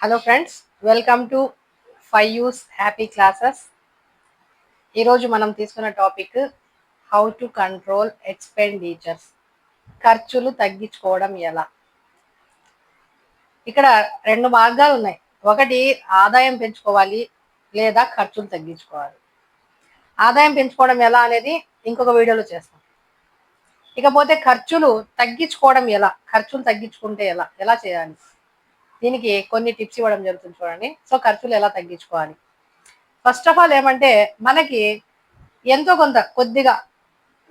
Hello friends, welcome to 5U's happy classes. ఈరోజు మనం తీసుకున్న topic how to control expenditures. ఖర్చులు తగ్గించుకోవడం ఎలా. ఇక్కడ రెండు మార్గాలు ఉన్నాయి. ఒకటి ఆదాయం పెంచుకోవాలి, లేదా ఖర్చులు తగ్గించుకోవాలి. ఆదాయం పెంచుకోవడం ఎలా అనేది ఇంకొక వీడియోలో చేస్తాం. ఇకపోతే ఖర్చులు తగ్గించుకోవడం ఎలా, ఖర్చులు తగ్గించుకుంటే ఎలా ఎలా చేయాలి, దీనికి కొన్ని టిప్స్ ఇవ్వడం జరుగుతుంది చూడండి. సో ఖర్చులు ఎలా తగ్గించుకోవాలి. ఫస్ట్ ఆఫ్ ఆల్ ఏమంటే, మనకి ఎంతో కొంత కొద్దిగా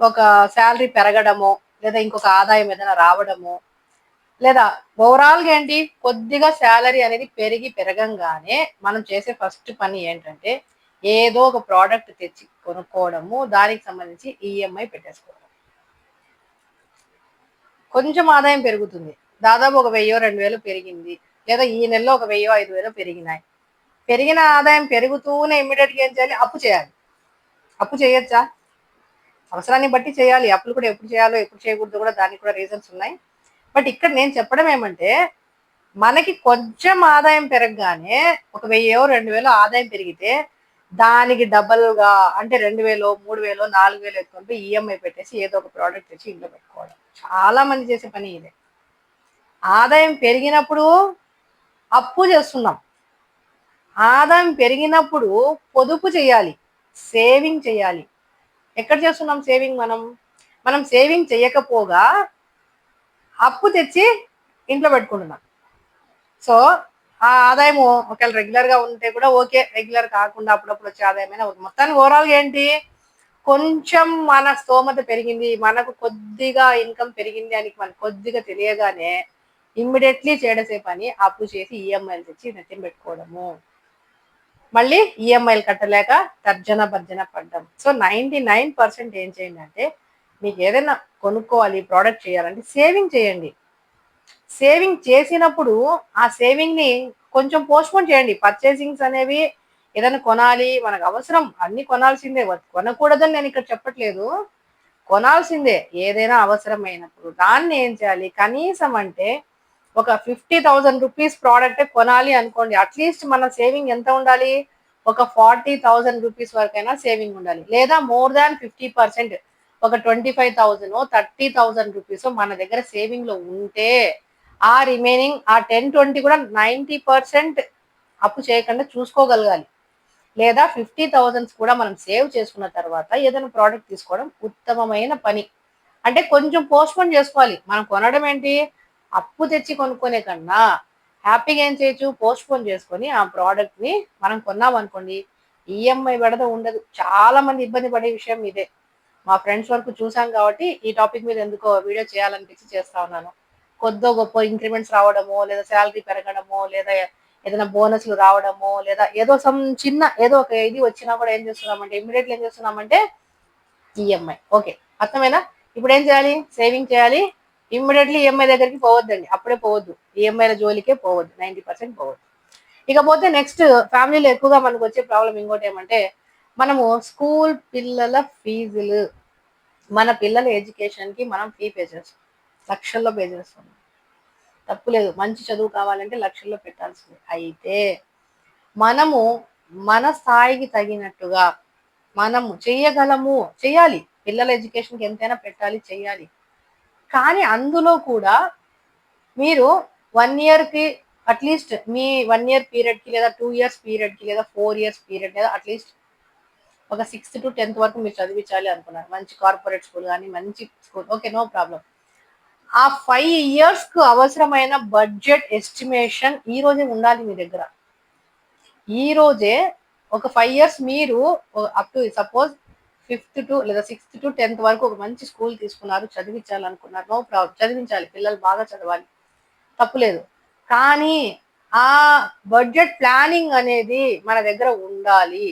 ఒక శాలరీ పెరగడము, లేదా ఇంకొక ఆదాయం ఏదైనా రావడము, లేదా ఓవరాల్గా ఏంటి కొద్దిగా శాలరీ అనేది పెరగంగానే మనం చేసే ఫస్ట్ పని ఏంటంటే ఏదో ఒక ప్రోడక్ట్ తెచ్చి కొనుక్కోవడము, దానికి సంబంధించి ఈఎంఐ పెట్టేసుకోవడం. కొంచెం ఆదాయం పెరుగుతుంది, దాదాపు ఒక 1000-2000 పెరిగింది, లేదా ఈ నెలలో ఒక 1000-5000 పెరిగినాయి. పెరిగిన ఆదాయం పెరుగుతూనే ఇమ్మీడియట్గా ఏం చేయాలి? అప్పు చేయాలి. అప్పు చేయొచ్చా? అవసరాన్ని బట్టి చేయాలి. అప్పులు కూడా ఎప్పుడు చేయాలో ఎప్పుడు చేయకూడదు కూడా దానికి కూడా రీజన్స్ ఉన్నాయి. బట్ ఇక్కడ నేను చెప్పడం ఏమంటే, మనకి కొంచెం ఆదాయం పెరగగానే ఒక 1000-2000 ఆదాయం పెరిగితే దానికి డబల్గా అంటే 2000, 3000, 4000 ఎత్తుకుంటే ఈఎంఐ పెట్టేసి ఏదో ఒక ప్రోడక్ట్ తెచ్చి ఇంట్లో పెట్టుకోవడం. చాలా మంది చేసే పని ఇదే. ఆదాయం పెరిగినప్పుడు అప్పు చేస్తున్నాం, ఆదాయం పెరిగినప్పుడు పొదుపు చేయాలి, సేవింగ్ చేయాలి. ఎక్కడ చేస్తున్నాం సేవింగ్? మనం సేవింగ్ చేయకపోగా అప్పు తెచ్చి ఇంట్లో పెట్టుకుంటున్నాం. సో ఆ ఆదాయము ఒకవేళ రెగ్యులర్గా ఉంటే కూడా ఓకే, రెగ్యులర్ కాకుండా అప్పుడప్పుడు వచ్చే ఆదాయమైనా మొత్తానికి ఓవరాల్గా ఏంటి, కొంచెం మన స్తోమత పెరిగింది, మనకు కొద్దిగా ఇన్కమ్ పెరిగింది అని మనకు కొద్దిగా తెలియగానే ఇమ్మీడియట్లీ చేయడసే పని అప్పు చేసి ఈఎంఐలు తెచ్చి నెత్తిన పెట్టుకోవడము, మళ్ళీ ఈఎంఐలు కట్టలేక తర్జన భర్జన పడ్డం. సో 99% ఏం చేయండి అంటే, మీకు ఏదైనా కొనుక్కోవాలి, ప్రోడక్ట్ చేయాలంటే సేవింగ్ చేయండి. సేవింగ్ చేసినప్పుడు ఆ సేవింగ్ని కొంచెం పోస్ట్పోన్ చేయండి. పర్చేసింగ్స్ అనేవి ఏదైనా కొనాలి, మనకు అవసరం అన్ని కొనాల్సిందే, కొనకూడదని నేను ఇక్కడ చెప్పట్లేదు, కొనాల్సిందే. ఏదైనా అవసరమైనప్పుడు దాన్ని ఏం చేయాలి, కనీసం అంటే ఒక 50,000 రూపీస్ ప్రోడక్ట్ కొనాలి అనుకోండి, అట్లీస్ట్ మన సేవింగ్ ఎంత ఉండాలి, ఒక 40,000 రూపీస్ వరకైనా సేవింగ్ ఉండాలి. లేదా మోర్ దాన్ 50%, ఒక 25,000, 30,000 రూపీస్ మన దగ్గర సేవింగ్ లో ఉంటే ఆ రిమైనింగ్ ఆ 10-20 కూడా 90% అప్పు చేయకుండా చూసుకోగలగాలి. లేదా 50,000 కూడా మనం సేవ్ చేసుకున్న తర్వాత ఏదైనా ప్రోడక్ట్ తీసుకోవడం ఉత్తమమైన పని. అంటే కొంచెం పోస్ట్పోన్ చేసుకోవాలి. మనం కొనడం ఏంటి, అప్పు తెచ్చి కొనుక్కునే కన్నా హ్యాపీగా ఏం చేయొచ్చు, పోస్ట్పోన్ చేసుకొని ఆ ప్రోడక్ట్ ని మనం కొన్నాం అనుకోండి, ఈఎంఐ పెడద ఉండదు. చాలా మంది ఇబ్బంది పడే విషయం ఇదే. మా ఫ్రెండ్స్ వరకు చూసాం కాబట్టి ఈ టాపిక్ మీద ఎందుకో వీడియో చేయాలనిపించి చేస్తా ఉన్నాను. కొద్దో గొప్ప ఇంక్రిమెంట్స్ రావడమో, లేదా శాలరీ పెరగడమో, లేదా ఏదైనా బోనస్లు రావడమో, లేదా ఏదో సమ్ చిన్న ఏదో ఒక ఇది వచ్చినా కూడా ఏం చేస్తున్నామంటే ఇమ్మీడియట్లీ ఏం చేస్తున్నామంటే ఈఎంఐ. ఓకే, అర్థమైనా? ఇప్పుడు ఏం చేయాలి, సేవింగ్ చేయాలి. ఇమ్మీడియట్లీ ఈఎంఐ దగ్గరికి పోవద్దండి, అప్పుడే పోవద్దు, ఈఎంఐల జోలికే పోవద్దు, 90% పోవద్దు. ఇకపోతే నెక్స్ట్, ఫ్యామిలీలో ఎక్కువగా మనకు వచ్చే ప్రాబ్లం ఇంకోటి ఏమంటే, మనము స్కూల్ పిల్లల ఫీజులు, మన పిల్లల ఎడ్యుకేషన్కి మనం ఫీ పే చేస్తాం, లక్షల్లో పే చేస్తాం. తప్పులేదు, మంచి చదువు కావాలంటే లక్షల్లో పెట్టాల్సింది. అయితే మనము మన స్థాయికి తగినట్టుగా మనము చెయ్యగలము, చెయ్యాలి. పిల్లల ఎడ్యుకేషన్కి ఎంతైనా పెట్టాలి, చెయ్యాలి. కానీ అందులో కూడా మీరు 1 ఇయర్కి అట్లీస్ట్ మీ 1 ఇయర్ పీరియడ్కి, లేదా 2 ఇయర్స్ పీరియడ్కి, లేదా 4 ఇయర్స్ పీరియడ్, లేదా అట్లీస్ట్ ఒక 6th to 10th వరకు మీరు చదివించాలి అనుకున్నారు, మంచి కార్పొరేట్ స్కూల్ కానీ మంచి స్కూల్, ఓకే, నో ప్రాబ్లం. ఆ 5 ఇయర్స్కు అవసరమైన బడ్జెట్ ఎస్టిమేషన్ ఈ రోజే ఉండాలి మీ దగ్గర. ఈ రోజే ఒక 5 ఇయర్స్ మీరు up to suppose 5th to లేదా 6th to 10th వరకు ఒక మంచి స్కూల్ తీసుకున్నారు, చదివించాలనుకున్నారు, నో ప్రాబ్లం, చదివించాలి, పిల్లలు బాగా చదవాలి, తప్పులేదు. కానీ ఆ బడ్జెట్ ప్లానింగ్ అనేది మన దగ్గర ఉండాలి.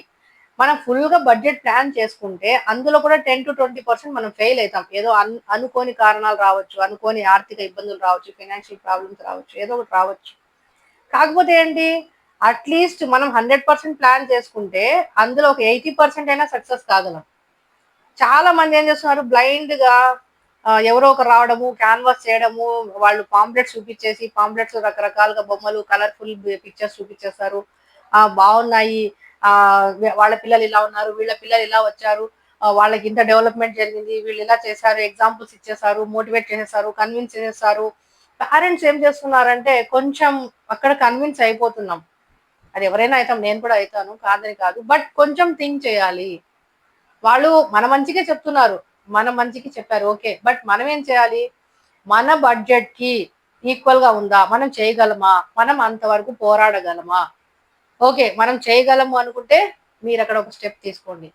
మనం ఫుల్గా బడ్జెట్ ప్లాన్ చేసుకుంటే అందులో కూడా 10-20% మనం ఫెయిల్ అవుతాం. ఏదో అనుకోని కారణాలు రావచ్చు, అనుకోని ఆర్థిక ఇబ్బందులు రావచ్చు, ఫైనాన్షియల్ ప్రాబ్లమ్స్ రావచ్చు, ఏదో ఒకటి రావచ్చు. కాకపోతే ఏంటి, అట్లీస్ట్ మనం 100% ప్లాన్ చేసుకుంటే అందులో ఒక 80% అయినా సక్సెస్ కాగలం. చాలా మంది ఏం చేస్తున్నారు, బ్లైండ్గా ఎవరో ఒకరు రావడము, క్యాన్వాస్ చేయడము, వాళ్ళు పాంప్లెట్స్ చూపించేసి పాంప్లెట్స్ రకరకాలుగా బొమ్మలు కలర్ఫుల్ పిక్చర్స్ చూపించేస్తారు. బాగున్నాయి, వాళ్ళ పిల్లలు ఇలా ఉన్నారు, వీళ్ళ పిల్లలు ఇలా వచ్చారు, వాళ్ళకి ఇంత డెవలప్మెంట్ జరిగింది, వీళ్ళు ఇలా చేశారు, ఎగ్జాంపుల్స్ ఇచ్చేసారు, మోటివేట్ చేసేసారు, కన్విన్స్ చేసేస్తారు. పేరెంట్స్ ఏం చేస్తున్నారంటే కొంచెం అక్కడ కన్విన్స్ అయిపోతున్నాం. అది ఎవరైనా అవుతాం, నేను కూడా అవుతాను, కాదని కాదు. బట్ కొంచెం థింక్ చేయాలి. వాళ్ళు మన మంచిగా చెప్తున్నారు, మన మంచికి చెప్పారు, ఓకే. బట్ మనం ఏం చేయాలి? మన బడ్జెట్ కి ఈక్వల్ గా ఉందా, మనం చేయగలమా, మనం అంతవరకు పోరాడగలమా? ఓకే, మనం చేయగలము అనుకుంటే మీరు అక్కడ ఒక స్టెప్ తీసుకోండి.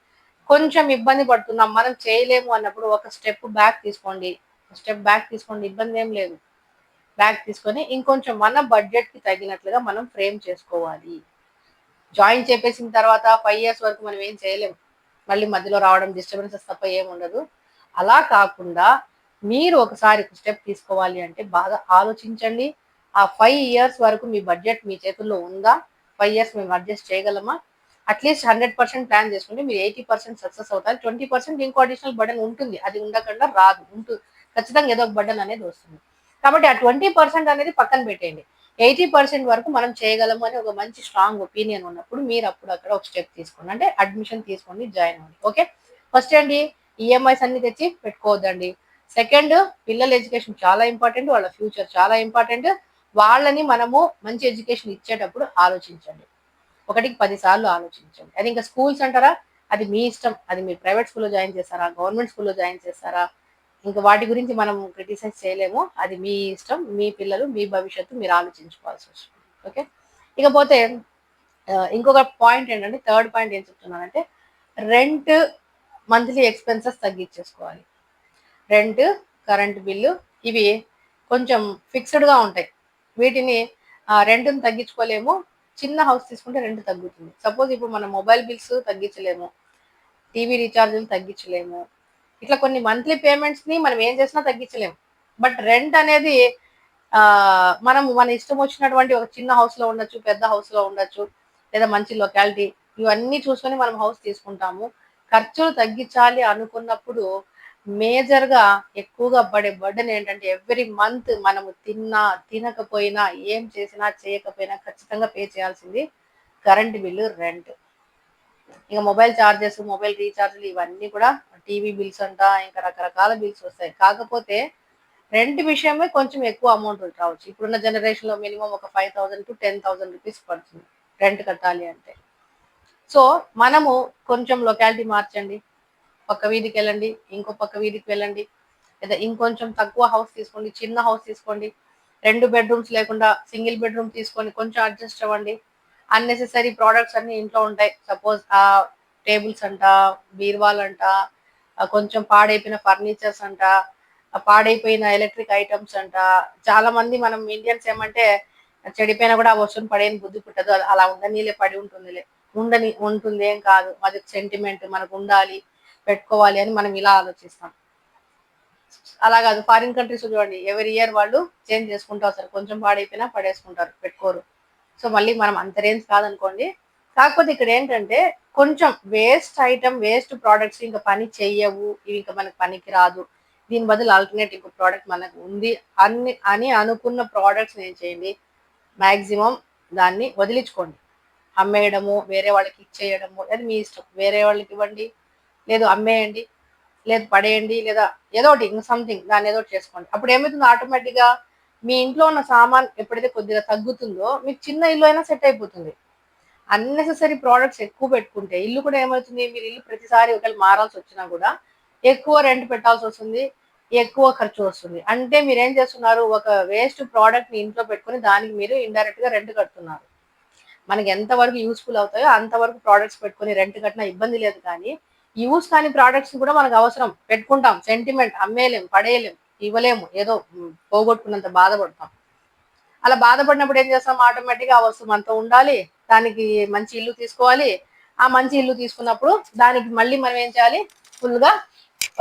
కొంచెం ఇబ్బంది పడుతున్నాం, మనం చేయలేము అన్నప్పుడు ఒక స్టెప్ బ్యాక్ తీసుకోండి. స్టెప్ బ్యాక్ తీసుకోండి, ఇబ్బంది ఏం లేదు. బ్యాక్ తీసుకొని ఇంకొంచెం మన బడ్జెట్ కి తగినట్లుగా మనం ఫ్రేమ్ చేసుకోవాలి. జాయిన్ చేపేసిన తర్వాత 5 years వరకు మనం ఏం చేయలేము, మళ్ళీ మధ్యలో రావడం, డిస్టర్బెన్సెస్ తప్ప ఏముండదు. అలా కాకుండా మీరు ఒకసారి స్టెప్ తీసుకోవాలి అంటే బాగా ఆలోచించండి. ఆ 5 years వరకు మీ బడ్జెట్ మీ చేతుల్లో ఉందా? 5 years మేము అడ్జస్ట్ చేయగలమా? అట్లీస్ట్ 100% ప్లాన్ చేసుకుంటే మీరు 80% సక్సెస్ అవుతారు. 20% ఇంకో అడిషనల్ బర్డెన్ ఉంటుంది, అది ఉండకుండా రాదు, ఉంటుంది. ఖచ్చితంగా ఏదో ఒక బర్డెన్ అనేది వస్తుంది. కాబట్టి ఆ 20% అనేది పక్కన పెట్టేయండి. 80% వరకు మనం చేయగలము అని ఒక మంచి స్ట్రాంగ్ ఒపీనియన్ ఉన్నప్పుడు మీరు అప్పుడు అక్కడ ఒక స్టెప్ తీసుకోండి. అంటే అడ్మిషన్ తీసుకోండి, జాయిన్ అవ్వండి. ఓకే, ఫస్ట్ ఏంటి? ఈఎంఐస్ అన్ని తెచ్చి పెట్టుకోవద్దండి. సెకండ్, పిల్లల ఎడ్యుకేషన్ చాలా ఇంపార్టెంట్, వాళ్ళ ఫ్యూచర్ చాలా ఇంపార్టెంట్. వాళ్ళని మనము మంచి ఎడ్యుకేషన్ ఇచ్చేటప్పుడు ఆలోచించండి, ఒకటికి 10 సార్లు ఆలోచించండి. అది ఇంకా స్కూల్స్ అంటారా, అది మీ ఇష్టం. అది మీరు ప్రైవేట్ స్కూల్లో జాయిన్ చేస్తారా, గవర్నమెంట్ స్కూల్లో జాయిన్ చేస్తారా, ఇంకా వాటి గురించి మనం క్రిటిసైజ్ చేయలేము. అది మీ ఇష్టం, మీ పిల్లలు, మీ భవిష్యత్తు మీరు ఆలోచించుకోవాల్సి వస్తుంది. ఓకే, ఇకపోతే ఇంకొక పాయింట్ ఏంటంటే, థర్డ్ పాయింట్ ఏం చెప్తున్నానంటే, రెంట్ మంత్లీ ఎక్స్పెన్సెస్ తగ్గించేసుకోవాలి. రెంట్, కరెంట్ బిల్లు ఇవి కొంచెం ఫిక్స్డ్గా ఉంటాయి. వీటిని రెంట్ని తగ్గించుకోలేము. చిన్న హౌస్ తీసుకుంటే రెంట్ తగ్గుతుంది. సపోజ్ ఇప్పుడు మనం మొబైల్ బిల్స్ తగ్గించలేము, టీవీ రీఛార్జీలు తగ్గించలేము, ఇట్లా కొన్ని మంత్లీ పేమెంట్స్ ని మనం ఏం చేసినా తగ్గించలేము. బట్ రెంట్ అనేది మనం మన ఇష్టం వచ్చినటువంటి ఒక చిన్న హౌస్ లో ఉండొచ్చు, పెద్ద హౌస్ లో ఉండొచ్చు, లేదా మంచి లొకాలిటీ, ఇవన్నీ చూసుకొని మనం హౌస్ తీసుకుంటాము. ఖర్చులు తగ్గించాలి అనుకున్నప్పుడు మేజర్ గా ఎక్కువగా పడే బర్డెన్ ఏంటంటే, ఎవ్రీ మంత్ మనము తిన్నా తినకపోయినా ఏం చేసినా చేయకపోయినా ఖచ్చితంగా పే చేయాల్సింది కరెంట్ బిల్లు, రెంట్. ఇక మొబైల్ ఛార్జెస్, మొబైల్ రీఛార్జ్లు ఇవన్నీ కూడా, టీవీ బిల్స్ అంట, ఇంకా రకరకాల బిల్స్ వస్తాయి. కాకపోతే రెంట్ విషయమే కొంచెం ఎక్కువ అమౌంట్ రావచ్చు. ఇప్పుడున్న జనరేషన్ లో మినిమం ఒక 5,000 to 10,000 రూపీస్ పడుతుంది రెంట్ కట్టాలి అంటే. సో మనము కొంచెం లొకాలిటీ మార్చండి, పక్క వీధికి వెళ్ళండి, ఇంకో పక్క వీధికి వెళ్ళండి, లేదా ఇంకొంచెం తక్కువ హౌస్ తీసుకోండి, చిన్న హౌస్ తీసుకోండి, 2 bedrooms లేకుండా సింగిల్ బెడ్రూమ్ తీసుకొని కొంచెం అడ్జస్ట్ అవ్వండి. అన్నెసెసరీ ప్రోడక్ట్స్ అన్ని ఇంట్లో ఉంటాయి. సపోజ్ టేబుల్స్ అంట, బీర్వాల్ అంట, కొంచెం పాడైపోయిన ఫర్నిచర్స్ అంట, పాడైపోయిన ఎలక్ట్రిక్ ఐటమ్స్ అంట. చాలా మంది మనం ఇండియన్స్ ఏమంటే, చెడిపోయినా కూడా ఆ వస్తువుని పడేయని బుద్ధి పుట్టదు, అలా ఉండనీలే, పడి ఉంటుందిలే, ఉంటుంది, ఏం కాదు, అది సెంటిమెంట్, మనకు ఉండాలి, పెట్టుకోవాలి అని మనం ఇలా ఆలోచిస్తాం. అలా కాదు, ఫారిన్ కంట్రీస్ చూడండి, ఎవరి ఇయర్ వాళ్ళు చేంజ్ చేసుకుంటూ వస్తారు, కొంచెం పాడైపోయినా పడేసుకుంటారు, పెట్టుకోరు. సో మళ్ళీ మనం అంత రేంజ్ కాదనుకోండి. కాకపోతే ఇక్కడ ఏంటంటే, కొంచెం వేస్ట్ ఐటమ్, వేస్ట్ ప్రోడక్ట్స్ ఇంకా పని చెయ్యవు, ఇవి ఇంకా మనకు పనికి రాదు, దీని బదులు ఆల్టర్నేట్ ఇంకో ప్రోడక్ట్ మనకు ఉంది అని అనుకున్న ప్రోడక్ట్స్ ఏం చేయండి, మాక్సిమం దాన్ని వదిలించుకోండి. అమ్మేయడము, వేరే వాళ్ళకి ఇచ్చేయడము, అది మీ ఇష్టం. వేరే వాళ్ళకి ఇవ్వండి, లేదు అమ్మేయండి, లేదు పడేయండి, లేదా ఏదో ఒకటి ఇంకా సంథింగ్ దాన్ని ఏదో ఒకటి చేసుకోండి. అప్పుడు ఏమవుతుంది, ఆటోమేటిక్గా మీ ఇంట్లో ఉన్న సామాన్ ఎప్పుడైతే కొద్దిగా తగ్గుతుందో మీకు చిన్న ఇల్లు అయినా సెట్ అయిపోతుంది. అన్నెసెసరీ ప్రోడక్ట్స్ ఎక్కువ పెట్టుకుంటే ఇల్లు కూడా ఏమవుతుంది, మీరు ఇల్లు ప్రతిసారి ఒకవేళ మారాల్సి వచ్చినా కూడా ఎక్కువ రెంట్ పెట్టాల్సి వస్తుంది, ఎక్కువ ఖర్చు వస్తుంది. అంటే మీరు ఏం చేస్తున్నారు, ఒక వేస్ట్ ప్రోడక్ట్ ని ఇంట్లో పెట్టుకుని దానికి మీరు ఇండైరెక్ట్ గా రెంట్ కడుతున్నారు. మనకి ఎంతవరకు యూస్ఫుల్ అవుతాయో అంతవరకు ప్రోడక్ట్స్ పెట్టుకుని రెంట్ కట్టినా ఇబ్బంది లేదు. కానీ యూస్ కాని ప్రోడక్ట్స్ కూడా మనకు అవసరం, పెట్టుకుంటాం, సెంటిమెంట్, అమ్మేయలేం, పడేయలేం, ఇవ్వలేము, ఏదో పోగొట్టుకున్నంత బాధపడతాం. అలా బాధపడినప్పుడు ఏం చేస్తాం, ఆటోమేటిక్గా ఆ వస్తువు మనతో ఉండాలి, దానికి మంచి ఇల్లు తీసుకోవాలి. ఆ మంచి ఇల్లు తీసుకున్నప్పుడు దానికి మళ్ళీ మనం ఏం చేయాలి, ఫుల్గా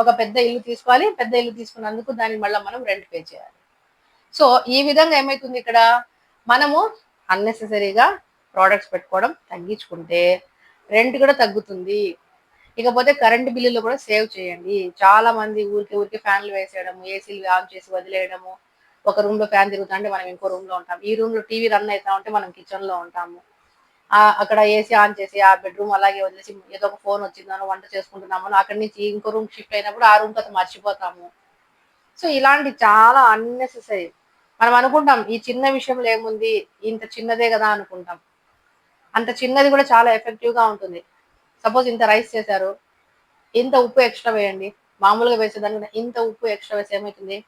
ఒక పెద్ద ఇల్లు తీసుకోవాలి. పెద్ద ఇల్లు తీసుకున్నందుకు దానికి మళ్ళీ మనం రెంట్ పే చేయాలి. సో ఈ విధంగా ఏమైతుంది, ఇక్కడ మనము అన్నెసెసరీగా ప్రోడక్ట్స్ పెట్టుకోవడం తగ్గించుకుంటే రెంట్ కూడా తగ్గుతుంది. ఇకపోతే కరెంట్ బిల్లులు కూడా సేవ్ చేయండి. చాలా మంది ఊరికే ఊరికే ఫ్యాన్లు వేసేయడం, ఏసీలు ఆన్ చేసి వదిలేయడము. ఒక రూమ్ లో ఫ్యాన్ తిరుగుతుంటే మనం ఇంకో రూమ్ లో ఉంటాం. ఈ రూమ్ లో టీవీ రన్ అవుతా ఉంటే మనం కిచెన్ లో ఉంటాము. అక్కడ ఏసీ ఆన్ చేసి ఆ బెడ్రూమ్ అలాగే వదిలేసి ఏదో ఒక ఫోన్ వచ్చిందనో వంట చేసుకుంటున్నామో అక్కడి నుంచి ఇంకో రూమ్ షిఫ్ట్ అయినప్పుడు ఆ రూమ్ కథ మర్చిపోతాము. సో ఇలాంటి చాలా అన్నెసెసరీ. మనం అనుకుంటాం ఈ చిన్న విషయంలో ఏముంది, ఇంత చిన్నదే కదా అనుకుంటాం. అంత చిన్నది కూడా చాలా ఎఫెక్టివ్ గా ఉంటుంది. సపోజ్ ఇంత రైస్ చేశారు, ఇంత ఉప్పు ఎక్స్ట్రా వేయండి. మామూలుగా వేసేదాన్ని ఇంత ఉప్పు ఎక్స్ట్రా వేసి ఏమవుతుంది,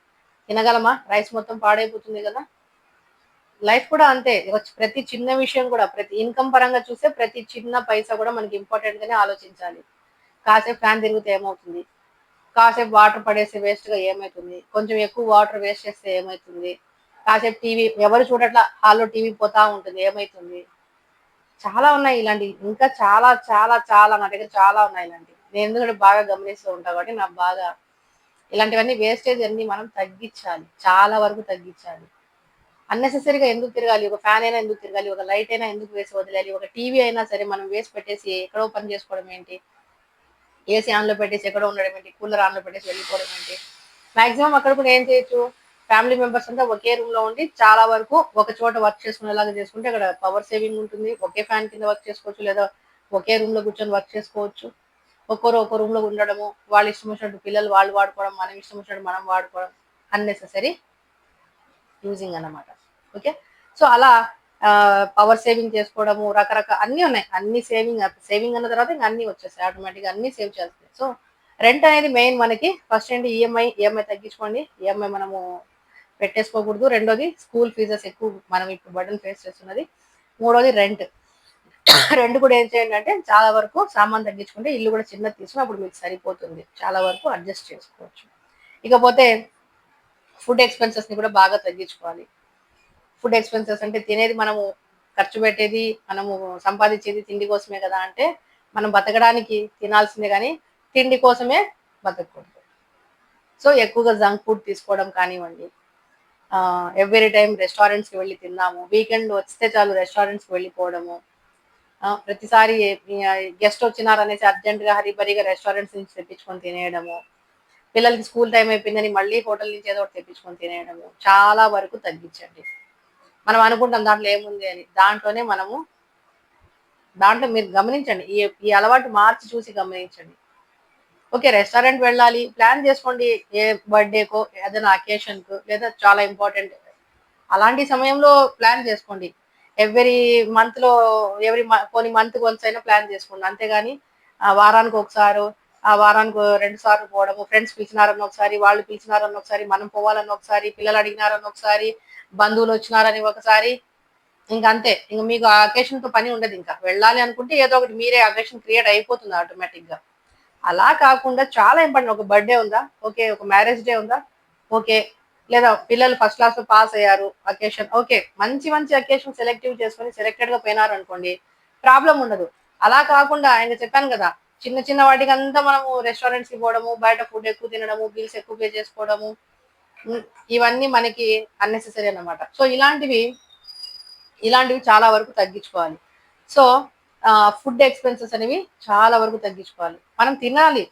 తినగలమా? రైస్ మొత్తం పాడైపోతుంది కదా. లైఫ్ కూడా అంతే. ప్రతి చిన్న విషయం కూడా, ప్రతి ఇన్కమ్ పరంగా చూస్తే ప్రతి చిన్న పైసా కూడా మనకి ఇంపార్టెంట్ గానే ఆలోచించాలి. కాసేపు ఫ్యాన్ తిరిగితే ఏమవుతుంది, కాసేపు వాటర్ పడేస్తే వేస్ట్ గా ఏమవుతుంది, కొంచెం ఎక్కువ వాటర్ వేస్ట్ చేస్తే ఏమవుతుంది, కాసేపు టీవీ ఎవరు చూడట్లా హాల్లో టీవీ పోతా ఉంటుంది ఏమవుతుంది. చాలా ఉన్నాయి ఇలాంటి, ఇంకా చాలా చాలా చాలా నా దగ్గర చాలా ఉన్నాయి ఇలాంటి. నేను ఎందుకంటే బాగా గమనిస్తూ ఉంటా కాబట్టి నాకు బాగా ఇలాంటివన్నీ వేస్టేజ్ అన్ని మనం తగ్గించాలి, చాలా వరకు తగ్గించాలి. అన్నెసెసరీగా ఎందుకు తిరగాలి, ఒక ఫ్యాన్ అయినా ఎందుకు తిరగాలి, ఒక లైట్ అయినా ఎందుకు వేసి వదిలేయాలి, ఒక టీవీ అయినా సరే మనం వేసి పెట్టేసి ఎక్కడో పని చేసుకోవడం ఏంటి, ఏసీ ఆన్ లో పెట్టేసి ఎక్కడో ఉండడం ఏంటి, కూలర్ ఆన్ లో పెట్టేసి వెళ్ళిపోవడం ఏంటి. మాక్సిమం అక్కడ కూడా ఏం చేయొచ్చు, ఫ్యామిలీ మెంబర్స్ అంతా ఒకే రూమ్ లో ఉండి చాలా వరకు ఒక చోట వర్క్ చేసుకునేలాగా చేసుకుంటే అక్కడ పవర్ సేవింగ్ ఉంటుంది. ఒకే ఫ్యాన్ కింద వర్క్ చేసుకోవచ్చు, లేదా ఒకే రూమ్ లో కూర్చొని వర్క్ చేసుకోవచ్చు. ఒక్కరు ఒక రూమ్ లో ఉండడము, వాళ్ళు ఇష్టం వచ్చినట్టు పిల్లలు వాళ్ళు వాడుకోవడం, మనం ఇష్టం వచ్చినట్టు మనం వాడుకోవడం, అన్నెసెసరీ యూజింగ్ అన్నమాట. ఓకే, సో అలా పవర్ సేవింగ్ చేసుకోవడము, రకరకాల అన్ని ఉన్నాయి. అన్ని సేవింగ్ సేవింగ్ అన్న తర్వాత ఇంకా అన్ని వచ్చేస్తాయి ఆటోమేటిక్ గా, అన్ని సేవ్ చేస్తాయి. సో రెంట్ అనేది మెయిన్ మనకి. ఫస్ట్ ఏంటి, ఈఎంఐ తగ్గించుకోండి. ఈఎంఐ మనము పెట్టేసుకోకూడదు. రెండోది స్కూల్ ఫీజెస్ ఎక్కువ మనం ఇప్పుడు బర్డన్ ఫేస్ చేస్తున్నది. మూడోది రెంట్. రెండు కూడా ఏం చేయండి అంటే చాలా వరకు సామాన్ తగ్గించుకుంటే ఇల్లు కూడా చిన్నది తీసుకుని అప్పుడు మీకు సరిపోతుంది, చాలా వరకు అడ్జస్ట్ చేసుకోవచ్చు. ఇకపోతే ఫుడ్ ఎక్స్పెన్సెస్ ని కూడా బాగా తగ్గించుకోవాలి. ఫుడ్ ఎక్స్పెన్సెస్ అంటే తినేది మనము ఖర్చు పెట్టేది, మనము సంపాదించేది తిండి కోసమే కదా అంటే మనం బతకడానికి తినాల్సిందే కానీ తిండి కోసమే బతకూడదు. సో ఎక్కువగా జంక్ ఫుడ్ తీసుకోవడం కానివ్వండి, ఎవ్రీ టైం రెస్టారెంట్స్కి వెళ్ళి తిన్నాము, వీకెండ్ వస్తే చాలు రెస్టారెంట్స్కి వెళ్ళిపోవడము, ప్రతిసారి గెస్ట్ వచ్చినారనేసి అర్జెంటుగా హరిబరిగా రెస్టారెంట్స్ నుంచి తెప్పించుకొని తినేయడము, పిల్లలకి స్కూల్ టైం అయిపోయిందని మళ్ళీ హోటల్ నుంచి ఏదో ఒకటి తెప్పించుకొని తినేయడము చాలా వరకు తగ్గించండి. మనం అనుకుంటాం దాంట్లో ఏముంది అని, దాంట్లో మీరు గమనించండి, ఈ అలవాటు మార్చి చూసి గమనించండి. ఓకే, రెస్టారెంట్ వెళ్ళాలి ప్లాన్ చేసుకోండి, ఏ బర్త్డేకో ఏదైనా అకేషన్కు లేదా చాలా ఇంపార్టెంట్ అలాంటి సమయంలో ప్లాన్ చేసుకోండి. ఎవ్రీ మంత్లో కొన్ని మంత్ వన్స్ అయినా ప్లాన్ చేసుకోండి. అంతేగాని వారానికి ఒకసారి, ఆ వారానికి 2 సార్లు పోవడము, ఫ్రెండ్స్ పిలిచినారన్న ఒకసారి, వాళ్ళు పిలిచినారన్న ఒకసారి, మనం పోవాలన్న ఒకసారి, పిల్లలు అడిగినారన్న ఒకసారి, బంధువులు వచ్చినారని ఒకసారి, ఇంక అంతే. ఇంక మీకు ఆ అకేషన్ తో పని ఉండదు. ఇంకా వెళ్ళాలి అనుకుంటే ఏదో ఒకటి మీరే అకేషన్ క్రియేట్ అయిపోతుంది ఆటోమేటిక్ గా. అలా కాకుండా చాలా ఇంపార్టెంట్, ఒక బర్త్డే ఉందా ఓకే, ఒక మ్యారేజ్ డే ఉందా ఓకే, లేదా పిల్లలు ఫస్ట్ క్లాస్ లో పాస్ అయ్యారు అకేషన్ ఓకే, మంచి మంచి అకేషన్ సెలెక్టివ్ చేసుకొని సెలెక్టెడ్ గా పోయినారు అనుకోండి, ప్రాబ్లం ఉండదు. అలా కాకుండా ఆయన చెప్పాను కదా, చిన్న చిన్న వాటికి అంతా మనము రెస్టారెంట్స్ కి పోవడము, బయట ఫుడ్ ఎక్కువ తినడము, బిల్స్ ఎక్కువ పే చేసుకోవడము, ఇవన్నీ మనకి అన్నెసెసరీ అన్నమాట. సో ఇలాంటివి చాలా వరకు తగ్గించుకోవాలి. సో ఫుడ్ ఎక్స్పెన్సెస్ అనేవి చాలా వరకు తగ్గించుకోవాలి. మనం తినాలి,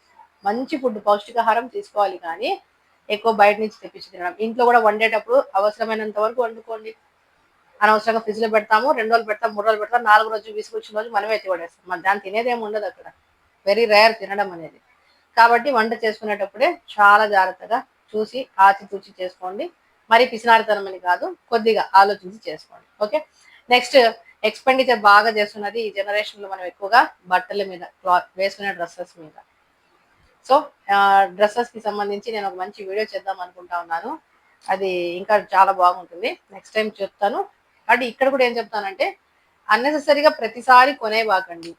మంచి ఫుడ్ పౌష్టికాహారం తీసుకోవాలి, కానీ ఎక్కువ బయట నుంచి తెప్పించి తినడం. ఇంట్లో కూడా వండేటప్పుడు అవసరమైనంత వరకు వండుకోండి. అనవసరంగా ఫ్రిడ్జ్ లో పెడతాము, 2 రోజులు పెడతాం, 3 రోజులు పెడతాం, 4 రోజు విసుకొచ్చిన రోజు మనమే ఎత్తి పడేస్తాం. మన దాన్ని తినేదేమి ఉండదు అక్కడ, వెరీ రేర్ తినడం అనేది. కాబట్టి వంట చేసుకునేటప్పుడే చాలా జాగ్రత్తగా చూసి ఆచితూచి చేసుకోండి. మరి పిసినారితనం అని కాదు, కొద్దిగా ఆలోచించి చేసుకోండి. ఓకే, నెక్స్ట్ ఎక్స్పెండిచర్ బాగా చేస్తున్నది ఈ జనరేషన్ లో మనం ఎక్కువగా బట్టల మీద, వేసుకునే డ్రెస్సెస్ మీద. సో డ్రెస్సెస్ కి సంబంధించి నేను ఒక మంచి వీడియో చేద్దాం అనుకుంటా ఉన్నాను. అది ఇంకా చాలా బాగుంటుంది, నెక్స్ట్ టైం చెప్తాను. కాబట్టి ఇక్కడ కూడా ఏం చెప్తానంటే అన్నెసెసరీగా ప్రతిసారి కొనేవాకండి.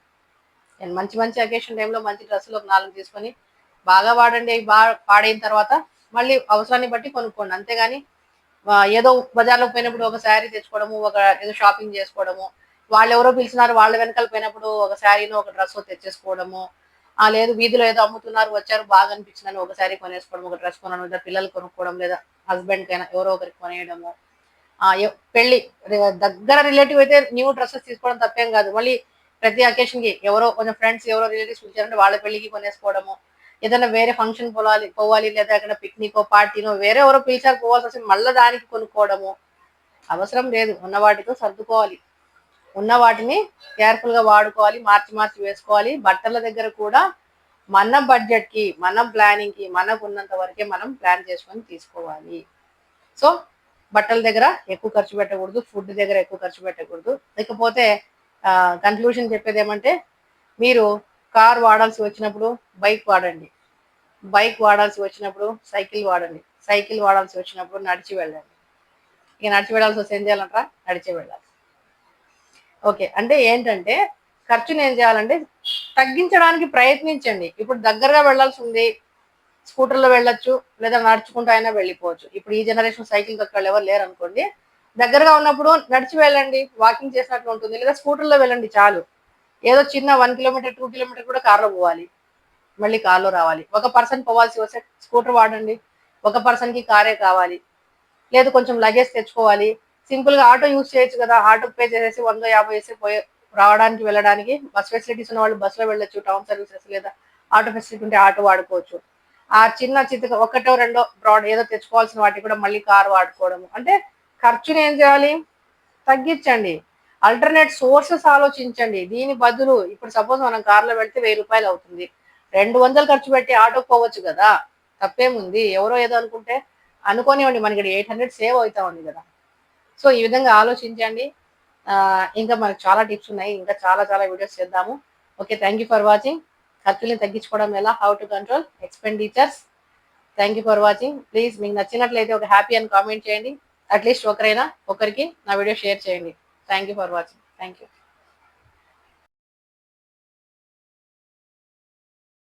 నేను మంచి మంచి అకేషన్ టైంలో మంచి డ్రెస్సులు ఒక 4 తీసుకొని బాగా వాడండి, అవి బాగా పాడైన తర్వాత మళ్ళీ అవసరాన్ని బట్టి కొనుక్కోండి. అంతేగాని ఏదో బజార్లోకి పోయినప్పుడు ఒక శారీ తెచ్చుకోవడము, ఒక ఏదో షాపింగ్ చేసుకోవడము, వాళ్ళు ఎవరో పిలిచినారు వాళ్ళ వెనకాల పోయినప్పుడు ఒక శారీనో ఒక డ్రెస్ తెచ్చేసుకోవడము, లేదు వీధిలో ఏదో అమ్ముతున్నారు వచ్చారు బాగా అనిపించిందని ఒక శారీ కొనేసుకోవడం, ఒక డ్రెస్ కొనడం, లేదా పిల్లలు కొనుక్కోవడం, లేదా హస్బెండ్ కైనా ఎవరో ఒకరికి కొనేయడము. పెళ్లి దగ్గర రిలేటివ్ అయితే న్యూ డ్రెస్సెస్ తీసుకోవడం తప్పేం కాదు. మళ్ళీ ప్రతి అకేషన్కి ఎవరో కొంచెం ఫ్రెండ్స్ ఎవరో రిలేటివ్స్ పిలిచారంటే వాళ్ళ పెళ్లికి కొనేసుకోవడము, ఏదైనా వేరే ఫంక్షన్ పోవాలి లేదా అక్కడ పిక్నిక్ పార్టీనో వేరే ఎవరో పిలిచారు పోవాల్సి వస్తే మళ్ళీ దానికి కొనుక్కోవడము అవసరం లేదు. ఉన్న వాటితో సర్దుకోవాలి, ఉన్న వాటిని కేర్ఫుల్గా వాడుకోవాలి, మార్చి మార్చి వేసుకోవాలి. బట్టల దగ్గర కూడా మన బడ్జెట్కి, మన ప్లానింగ్కి, మనకు ఉన్నంత వరకే మనం ప్లాన్ చేసుకొని తీసుకోవాలి. సో బట్టల దగ్గర ఎక్కువ ఖర్చు పెట్టకూడదు, ఫుడ్ దగ్గర ఎక్కువ ఖర్చు పెట్టకూడదు. ఇకపోతే కన్క్లూషన్ చెప్పేది ఏమంటే, మీరు కార్ వాడాల్సి వచ్చినప్పుడు బైక్ వాడండి, బైక్ వాడాల్సి వచ్చినప్పుడు సైకిల్ వాడండి, సైకిల్ వాడాల్సి వచ్చినప్పుడు నడిచి వెళ్ళండి. ఇక నడిచి వెళ్ళాల్సి వస్తే ఏం చేయాలంటారా? నడిచి వెళ్ళాలి. ఓకే, అంటే ఏంటంటే ఖర్చుని ఏం చేయాలంటే తగ్గించడానికి ప్రయత్నించండి. ఇప్పుడు దగ్గరగా వెళ్ళాల్సి ఉంది, స్కూటర్లో వెళ్ళొచ్చు, లేదా నడుచుకుంటూ అయినా వెళ్ళిపోవచ్చు. ఇప్పుడు ఈ జనరేషన్ సైకిల్ తక్కువ ఎవరు లేరు అనుకోండి, దగ్గరగా ఉన్నప్పుడు నడిచి వెళ్ళండి, వాకింగ్ చేసినట్లు ఉంటుంది. లేదా స్కూటర్లో వెళ్ళండి చాలు. ఏదో చిన్న 1 కిలోమీటర్ 2 కిలోమీటర్ కూడా కార్లో పోవాలి, మళ్ళీ కార్లో రావాలి. ఒక పర్సన్ పోవాల్సి వస్తే స్కూటర్ వాడండి, ఒక పర్సన్కి కారే కావాలి. లేదు కొంచెం లగేజ్ తెచ్చుకోవాలి, సింపుల్గా ఆటో యూజ్ చేయొచ్చు కదా, ఆటోకి పే చేసేసి 150 వేసి పోయి రావడానికి వెళ్ళడానికి. బస్ ఫెసిలిటీస్ ఉన్న వాళ్ళు బస్సులో వెళ్ళొచ్చు, టౌన్ సర్వీసెస్ లేదా ఆటో ఫెసిలిటీ ఉంటే ఆటో వాడుకోవచ్చు. ఆ చిన్న చిన్న ఒకటో రెండో బ్రాడ్ ఏదో తెచ్చుకోవాల్సిన వాటికి కూడా మళ్ళీ కారు వాడుకోవడము. అంటే ఖర్చుని ఏం చేయాలి? తగ్గించండి. ఆల్టర్నేట్ సోర్సెస్ ఆలోచించండి. దీని బదులు ఇప్పుడు సపోజ్ మనం కార్లో వెళ్తే 1000 రూపాయలు అవుతుంది, 200 ఖర్చు పెట్టి ఆటోకి పోవచ్చు కదా, తప్పేముంది? ఎవరో ఏదో అనుకుంటే అనుకోనివ్వండి, మనకి 800 సేవ్ అవుతా ఉంది కదా. సో ఈ విధంగా ఆలోచించండి. ఇంకా మనకు చాలా టిప్స్ ఉన్నాయి, ఇంకా చాలా చాలా వీడియోస్ చేద్దాము. Okay, thank you for watching. ఖర్చుల్ని తగ్గించుకోవడం ఎలా, how to control expenditures. Thank you for watching. Please మీకు నచ్చినట్లయితే ఒక హ్యాపీ అని కామెంట్ చేయండి. అట్లీస్ట్ ఒకరికి నా వీడియో షేర్ చేయండి. Thank you for watching. Thank you.